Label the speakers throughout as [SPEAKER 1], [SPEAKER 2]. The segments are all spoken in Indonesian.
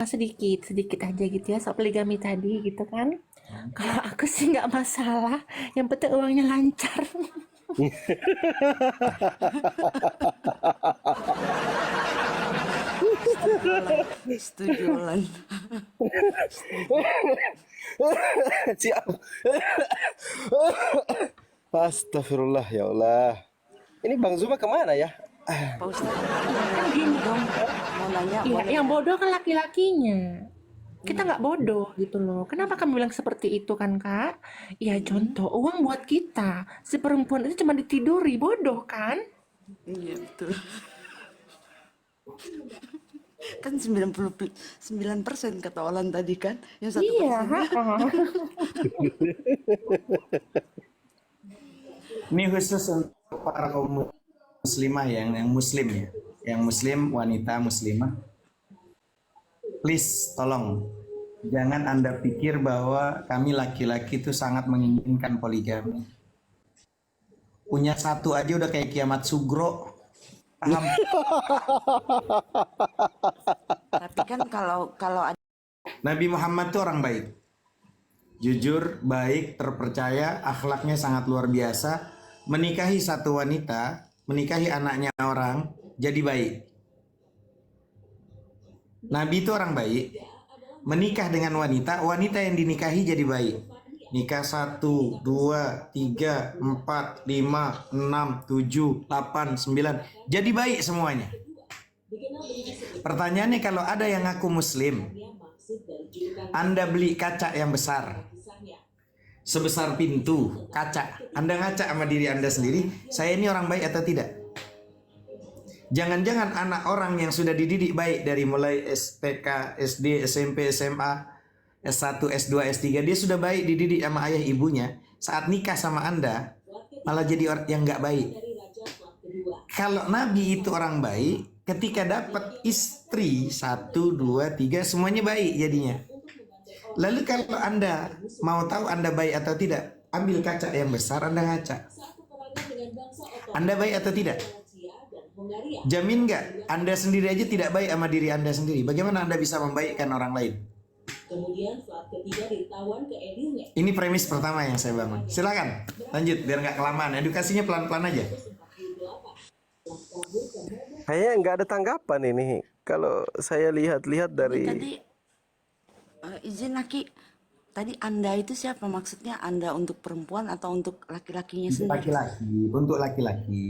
[SPEAKER 1] Sedikit sedikit aja gitu ya soal poligami tadi gitu kan. Kalau aku sih nggak masalah, yang penting uangnya lancar.
[SPEAKER 2] Setuju Lan.
[SPEAKER 3] Siap. Astagfirullah ya Allah. Ini Bang Zuma kemana ya?
[SPEAKER 2] Pak Ustadz,
[SPEAKER 1] Kan gini
[SPEAKER 2] dong mau nanya
[SPEAKER 1] Iya,
[SPEAKER 2] boleh?
[SPEAKER 1] yang bodoh kan laki-lakinya. Kita nggak bodoh gitu loh. Kenapa kamu bilang seperti itu kan, Kak? Ya contoh, uang buat kita. Si perempuan itu cuma ditiduri, bodoh kan?
[SPEAKER 2] Iya betul. Kan 99% kata Olan tadi kan, yang 1%.
[SPEAKER 1] Iya,
[SPEAKER 4] Ini khusus untuk para kaum muslimah yang muslim ya, yang muslim wanita muslimah. Please tolong jangan Anda pikir bahwa kami laki-laki itu sangat menginginkan poligami. Punya satu aja udah kayak kiamat sugro. Paham?
[SPEAKER 2] Tapi kan kalau ada
[SPEAKER 4] Nabi Muhammad itu orang baik. Jujur, baik, terpercaya, akhlaknya sangat luar biasa. Menikahi satu wanita, menikahi anaknya orang, jadi baik. Nabi itu orang baik. Menikah dengan wanita, wanita yang dinikahi jadi baik. Nikah 1, 2, 3, 4, 5, 6, 7, 8, 9. Jadi baik semuanya. Pertanyaannya kalau ada yang ngaku muslim, Anda beli kaca yang besar, sebesar pintu kaca, Anda ngaca sama diri Anda sendiri, saya ini orang baik atau tidak? Jangan-jangan anak orang yang sudah dididik baik dari mulai STK, SD, SMP, SMA, S1, S2, S3, dia sudah baik dididik sama ayah ibunya. Saat nikah sama Anda, malah jadi orang yang nggak baik. Kalau Nabi itu orang baik, ketika dapat istri 1, 2, 3, semuanya baik jadinya. Lalu kalau Anda mau tahu Anda baik atau tidak, ambil kaca yang besar, Anda ngaca. Anda baik atau tidak? Jamin nggak? Anda sendiri aja tidak baik sama diri Anda sendiri. Bagaimana Anda bisa membaikkan orang lain? Ini premis pertama yang saya bangun. Silakan lanjut biar nggak kelamaan. Edukasinya pelan-pelan aja.
[SPEAKER 3] Kayaknya nggak ada tanggapan ini. Kalau saya lihat-lihat dari
[SPEAKER 2] tadi izin Laki, tadi Anda itu siapa? Maksudnya Anda untuk perempuan atau untuk laki-lakinya
[SPEAKER 4] Untuk
[SPEAKER 2] sendiri?
[SPEAKER 4] laki-laki, untuk laki-laki.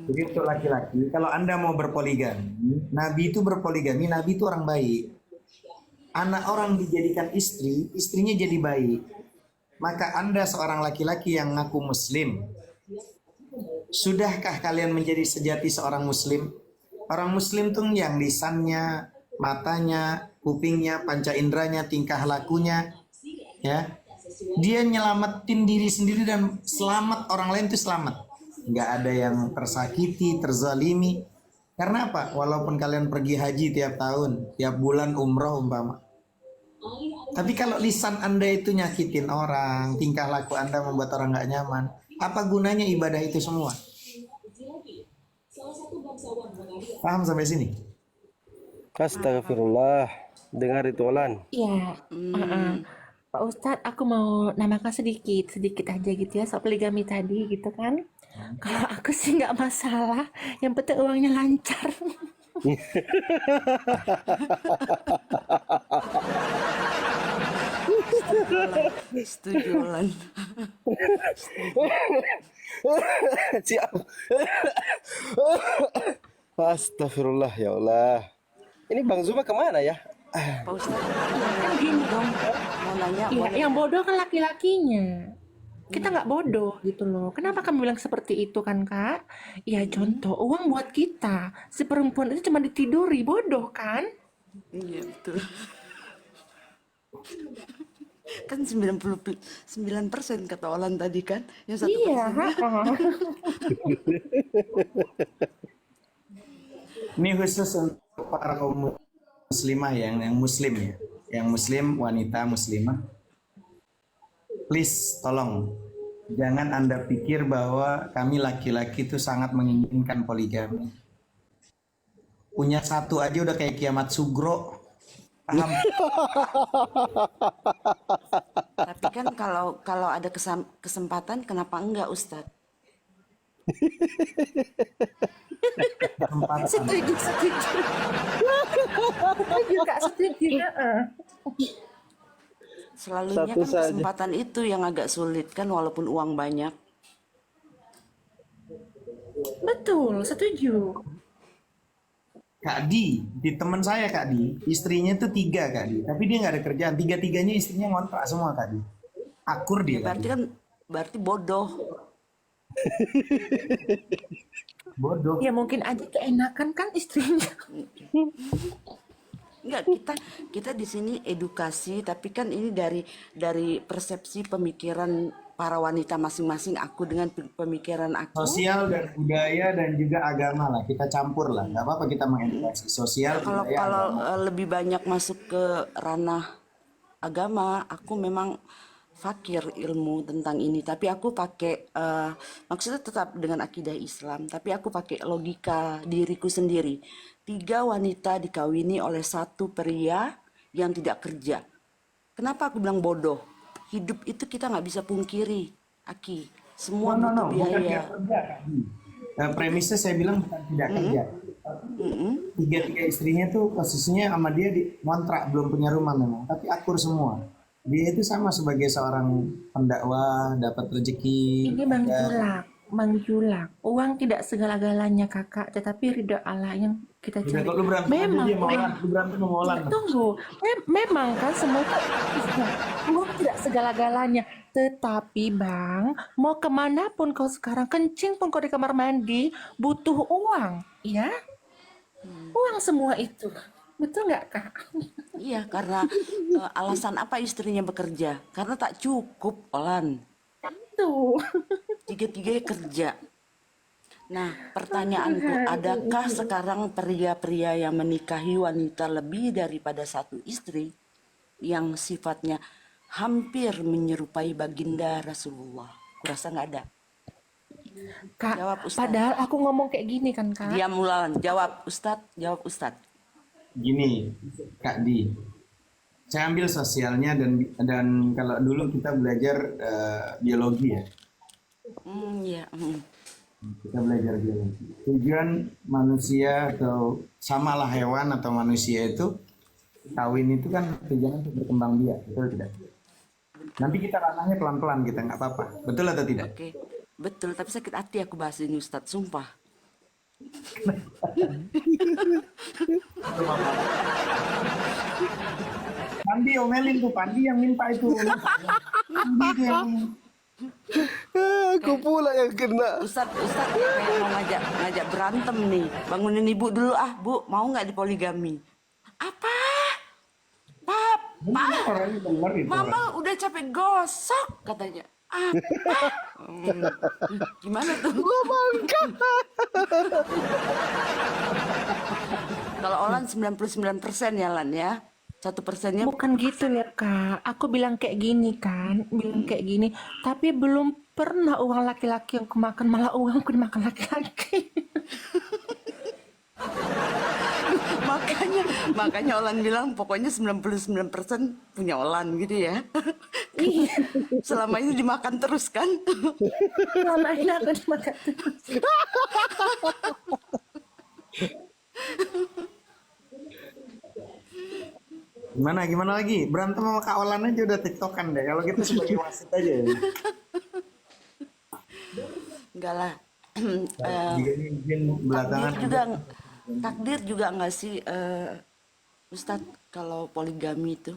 [SPEAKER 4] Jadi untuk laki-laki, kalau Anda mau berpoligami, Nabi itu berpoligami, Nabi itu orang baik. Anak orang dijadikan istri, istrinya jadi baik. Maka Anda seorang laki-laki yang ngaku muslim, sudahkah kalian menjadi sejati seorang muslim? Orang muslim tuh yang lisannya, matanya, kupingnya, panca inderanya, tingkah lakunya, ya. Dia nyelamatin diri sendiri dan selamat orang lain itu selamat. Nggak ada yang tersakiti, terzalimi. Karena apa? Walaupun kalian pergi haji tiap tahun, tiap bulan umroh umpama. Tapi kalau lisan Anda itu nyakitin orang, tingkah laku Anda membuat orang nggak nyaman, apa gunanya ibadah itu semua? Paham sampai sini?
[SPEAKER 3] Astagfirullah. Dengar itu Olan.
[SPEAKER 1] Iya, Pak Ustadz, aku mau nambahkan sedikit sedikit aja gitu ya soal poligami tadi gitu kan. Kalau aku sih nggak masalah, yang penting uangnya lancar.
[SPEAKER 2] Setuju Olan.
[SPEAKER 3] Siap. Astagfirullah ya Allah. Ini Bang Zuma kemana ya?
[SPEAKER 2] Pak Ustadz,
[SPEAKER 1] Kan gini
[SPEAKER 2] dong mau nanya
[SPEAKER 1] Iya,
[SPEAKER 2] boleh?
[SPEAKER 1] yang bodoh kan laki-lakinya. Kita nggak bodoh gitu loh. Kenapa kamu bilang seperti itu kan, Kak? Ya contoh, uang buat kita. Si perempuan itu cuma ditiduri, bodoh kan?
[SPEAKER 2] Iya betul. Kan 99% kata Olan tadi kan, yang 1%.
[SPEAKER 1] Iya,
[SPEAKER 4] Ini khusus untuk para kaum muslimah yang muslim ya, yang muslim wanita muslimah. Please tolong jangan Anda pikir bahwa kami laki-laki itu sangat menginginkan poligami. Punya satu aja udah kayak kiamat sugro. Paham?
[SPEAKER 2] Tapi kan kalau ada kesempatan, kenapa enggak, Ustadz?
[SPEAKER 4] Kesempatan.
[SPEAKER 1] Setuju, setuju. Setuju, Kak, setuju. Heeh.
[SPEAKER 2] Selalunya
[SPEAKER 3] Satu
[SPEAKER 2] kan
[SPEAKER 3] saja.
[SPEAKER 2] kesempatan itu yang agak sulit kan, walaupun uang banyak.
[SPEAKER 1] Betul, setuju.
[SPEAKER 4] Kak di teman saya Kak istrinya tuh 3 Kak tapi dia nggak ada kerjaan, 3-tiganya istrinya ngontrak semua Kak Akur dia Kak
[SPEAKER 2] Berarti kan berarti bodoh.
[SPEAKER 4] bodoh.
[SPEAKER 1] Ya mungkin aja keenakan kan istrinya.
[SPEAKER 2] Enggak, kita di sini edukasi, tapi kan ini dari persepsi pemikiran para wanita masing-masing, aku dengan pemikiran aku.
[SPEAKER 4] Sosial dan budaya dan juga agama lah, kita campur lah, nggak apa-apa kita mengedukasi sosial
[SPEAKER 2] Kalau
[SPEAKER 4] budaya
[SPEAKER 2] kalau
[SPEAKER 4] agama.
[SPEAKER 2] lebih banyak masuk ke ranah agama, aku memang fakir ilmu tentang ini, tapi aku pakai maksudnya tetap dengan akidah Islam, tapi aku pakai logika diriku sendiri. 3 wanita dikawini oleh 1 pria yang tidak kerja. Kenapa aku bilang bodoh? Hidup itu kita nggak bisa pungkiri, Aki. Semua
[SPEAKER 4] No,
[SPEAKER 2] butuh
[SPEAKER 4] bukan
[SPEAKER 2] biaya.
[SPEAKER 4] tidak kerja Kak premisnya saya bilang bukan tidak kerja. Tiga istrinya tuh posisinya sama dia di kontrak, belum punya rumah memang, tapi akur semua. Dia itu sama sebagai seorang pendakwah, dapat rezeki.
[SPEAKER 1] Ini Bang Julak. Uang tidak segala-galanya kakak, tetapi ridho Allah yang kita
[SPEAKER 4] Udah
[SPEAKER 1] cari.
[SPEAKER 4] kok lu berantem sama
[SPEAKER 1] Memang,
[SPEAKER 4] dia mau Olan, lu berantem sama Olan.
[SPEAKER 1] tunggu. Memang kan semua itu uang tidak segala-galanya. Tetapi Bang, mau kemanapun kau sekarang, kencing pun kau di kamar mandi, butuh uang, ya? Uang semua itu. Betul nggak Kak?
[SPEAKER 2] Iya, karena alasan apa istrinya bekerja? Karena tak cukup, Olan.
[SPEAKER 1] Tuh.
[SPEAKER 2] 3-3 kerja. Nah, pertanyaanku, adakah sekarang pria-pria yang menikahi wanita lebih daripada 1 istri yang sifatnya hampir menyerupai baginda Rasulullah? Kurasa nggak ada.
[SPEAKER 1] Kak,
[SPEAKER 2] Jawab, Ustaz.
[SPEAKER 1] padahal aku ngomong kayak gini kan Kak.
[SPEAKER 2] Diam Ulan, jawab Ustadz, jawab Ustadz.
[SPEAKER 4] Gini, Kak saya ambil sosialnya dan kalau dulu kita belajar biologi ya.
[SPEAKER 2] Iya.
[SPEAKER 4] Kita belajar biologi. Tujuan manusia atau samalah hewan atau manusia itu kawin itu kan tujuannya untuk berkembang biak, betul tidak? Nanti kita ranahnya pelan-pelan kita nggak apa-apa, betul atau tidak?
[SPEAKER 2] Oke, betul. Tapi sakit hati aku bahas ini Ustadz, sumpah.
[SPEAKER 4] Pandi omelin tuh, Pandi yang minta itu. Pandi itu yang
[SPEAKER 3] Aku pula yang kena.
[SPEAKER 2] Ustadz kayak mau ngajak berantem nih. Bangunin ibu dulu Bu, mau nggak dipoligami? Apa? Pap,
[SPEAKER 4] orangnya bener itu.
[SPEAKER 2] Mama udah capek gosok katanya. Apa? Gimana tuh? Kalau Olan 99% ya Lan ya. 1%-nya
[SPEAKER 1] Bukan gitu ya Kak, aku bilang kayak gini kan, bilang kayak gini, tapi belum pernah uang laki-laki yang kemakan, malah uangku dimakan laki-laki.
[SPEAKER 2] makanya Olan bilang pokoknya 99% punya Olan gitu ya.
[SPEAKER 1] Iya,
[SPEAKER 2] Selama ini dimakan terus kan?
[SPEAKER 1] selama ini aku dimakan terus.
[SPEAKER 4] Gimana lagi? Berantem sama Kak Olan aja udah tiktokan deh. Kalau kita sebagai wasit aja ya.
[SPEAKER 2] Enggak lah.
[SPEAKER 4] Jika ini izin belakangan.
[SPEAKER 2] Takdir juga nggak sih Ustadz, kalau poligami itu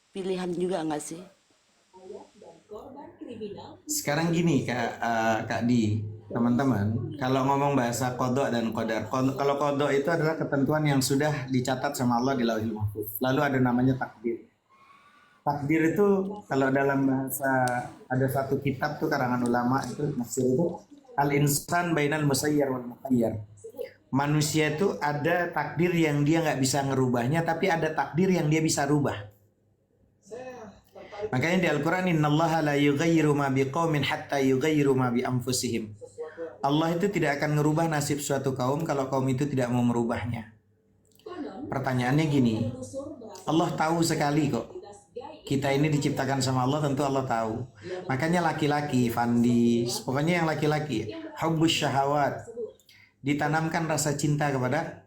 [SPEAKER 2] pilihan juga nggak sih?
[SPEAKER 4] Sekarang gini Kak teman-teman, kalau ngomong bahasa kodok dan kodar, kalau kodok itu adalah ketentuan yang sudah dicatat sama Allah di Lauhil Mahfuz. Lalu ada namanya takdir. Takdir itu kalau dalam bahasa, ada satu kitab tuh karangan ulama itu nafsir itu al-insan bainal musayyar wal mukhayyar. Manusia itu ada takdir yang dia nggak bisa ngerubahnya, tapi ada takdir yang dia bisa rubah. Makanya di Al-Quran, innallaha la yughayyiru ma biqaumin hatta yughayyiru ma bi anfusihim. Allah itu tidak akan ngerubah nasib suatu kaum kalau kaum itu tidak mau merubahnya. Pertanyaannya gini, Allah tahu sekali kok. Kita ini diciptakan sama Allah, tentu Allah tahu. Makanya laki-laki, Fandi, pokoknya yang laki-laki, hubbus syahawat, ditanamkan rasa cinta kepada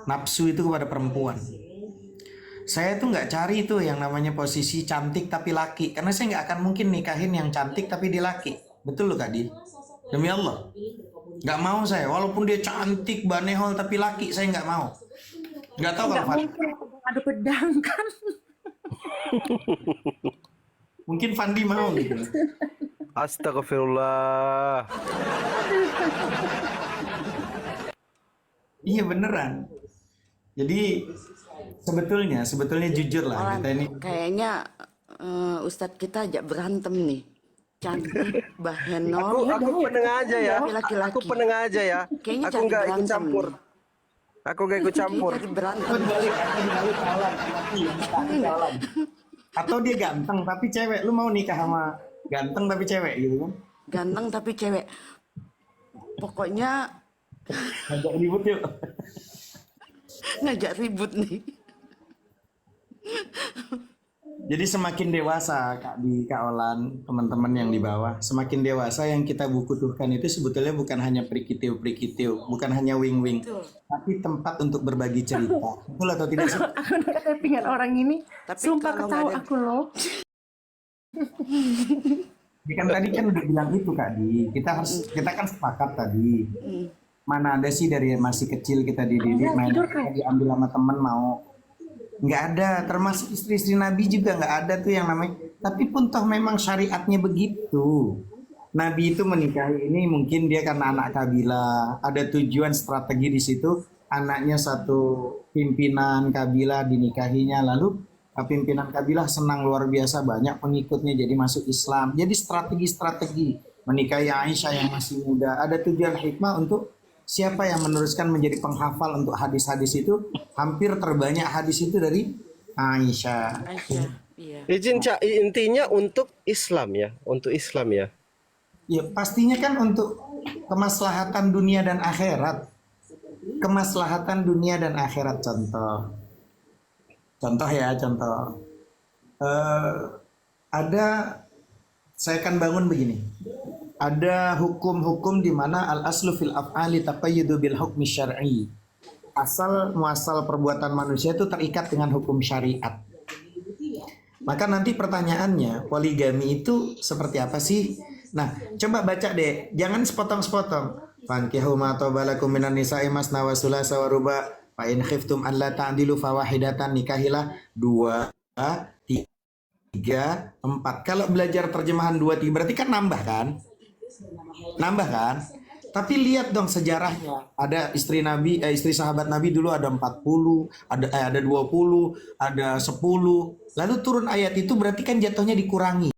[SPEAKER 4] nafsu itu kepada perempuan. Saya tuh nggak cari itu yang namanya posisi cantik tapi laki, karena saya nggak akan mungkin nikahin yang cantik tapi dia laki. Betul loh Kak Di? Demi Allah, nggak mau saya. Walaupun dia cantik, banehol tapi laki, saya nggak mau. Nggak tahu kalau
[SPEAKER 1] Nggak
[SPEAKER 4] Fandi.
[SPEAKER 1] mungkin ada pedang kan?
[SPEAKER 4] Mungkin Fandi mau gitu.
[SPEAKER 3] Astagfirullah.
[SPEAKER 4] Iya beneran. Jadi sebetulnya jujur lah
[SPEAKER 2] Malah
[SPEAKER 4] kita ini.
[SPEAKER 2] kayaknya Ustadz kita ajak berantem nih. Cantik,
[SPEAKER 3] Aku
[SPEAKER 2] bahenol,
[SPEAKER 3] penengah aja ya.
[SPEAKER 2] tapi laki-laki.
[SPEAKER 3] Aku penengah aja ya.
[SPEAKER 2] Kayaknya
[SPEAKER 3] Aku
[SPEAKER 2] cari
[SPEAKER 3] nggak ikut
[SPEAKER 2] berantem
[SPEAKER 3] campur.
[SPEAKER 2] nih.
[SPEAKER 3] Aku nggak ikut campur.
[SPEAKER 2] Cari berantem.
[SPEAKER 4] Atau dia ganteng tapi cewek. Lu mau nikah sama ganteng tapi cewek gitu kan?
[SPEAKER 2] Ganteng tapi cewek. Pokoknya
[SPEAKER 4] Agak ribut yuk.
[SPEAKER 2] ngajak ribut nih.
[SPEAKER 4] Jadi semakin dewasa Kak Kak Olan, teman-teman yang di bawah, semakin dewasa yang kita butuhkan itu sebetulnya bukan hanya prikitiu, bukan hanya wing-wing, tapi tempat untuk berbagi cerita. Betul atau tidak sih?
[SPEAKER 1] Aku udah kepingan orang ini.
[SPEAKER 2] Tapi
[SPEAKER 1] Sumpah
[SPEAKER 2] kalau
[SPEAKER 1] ketawa
[SPEAKER 2] nggak ada-
[SPEAKER 1] aku loh.
[SPEAKER 4] Ya kan tadi kan udah bilang itu Kak Di. Kita kan sepakat tadi. Mana ada sih dari masih kecil kita dididik main kita diambil sama temen mau. Nggak ada, termasuk istri-istri Nabi juga nggak ada tuh yang namanya. Tapi pun toh memang syariatnya begitu. Nabi itu menikahi ini mungkin dia karena anak kabilah, ada tujuan strategi di situ. Anaknya satu pimpinan kabilah dinikahinya, lalu pimpinan kabilah senang luar biasa banyak pengikutnya jadi masuk Islam. Jadi strategi-strategi menikahi Aisyah yang masih muda, ada tujuan hikmah untuk siapa yang meneruskan menjadi penghafal untuk hadis-hadis itu. Hampir terbanyak hadis itu dari Aisyah.
[SPEAKER 2] Aisyah, iya.
[SPEAKER 3] Izin Cak, intinya untuk Islam ya, untuk Islam ya.
[SPEAKER 4] Ya pastinya kan untuk kemaslahatan dunia dan akhirat. Kemaslahatan dunia dan akhirat, contoh ya, contoh. Ada, saya akan bangun begini. Ada hukum-hukum di mana al-aslu fil af'ali taqayyudu bil hukmi syar'i. Asal muasal perbuatan manusia itu terikat dengan hukum syariat. Maka nanti pertanyaannya, poligami itu seperti apa sih? Nah, coba baca deh, jangan sepotong-sepotong. Fankihu ma tabalakum minan nisa'i masna wa sulasa wa ruba' fa in khiftum an la ta'dilu fawahidatan, nikahilah 2, 3, 4. Kalau belajar terjemahan 2, 3 berarti kan nambah kan? Nambah kan? Tapi lihat dong sejarahnya. Ada istri Nabi, istri sahabat Nabi dulu ada 40, ada 20, ada 10. Lalu turun ayat itu berarti kan jatuhnya dikurangi.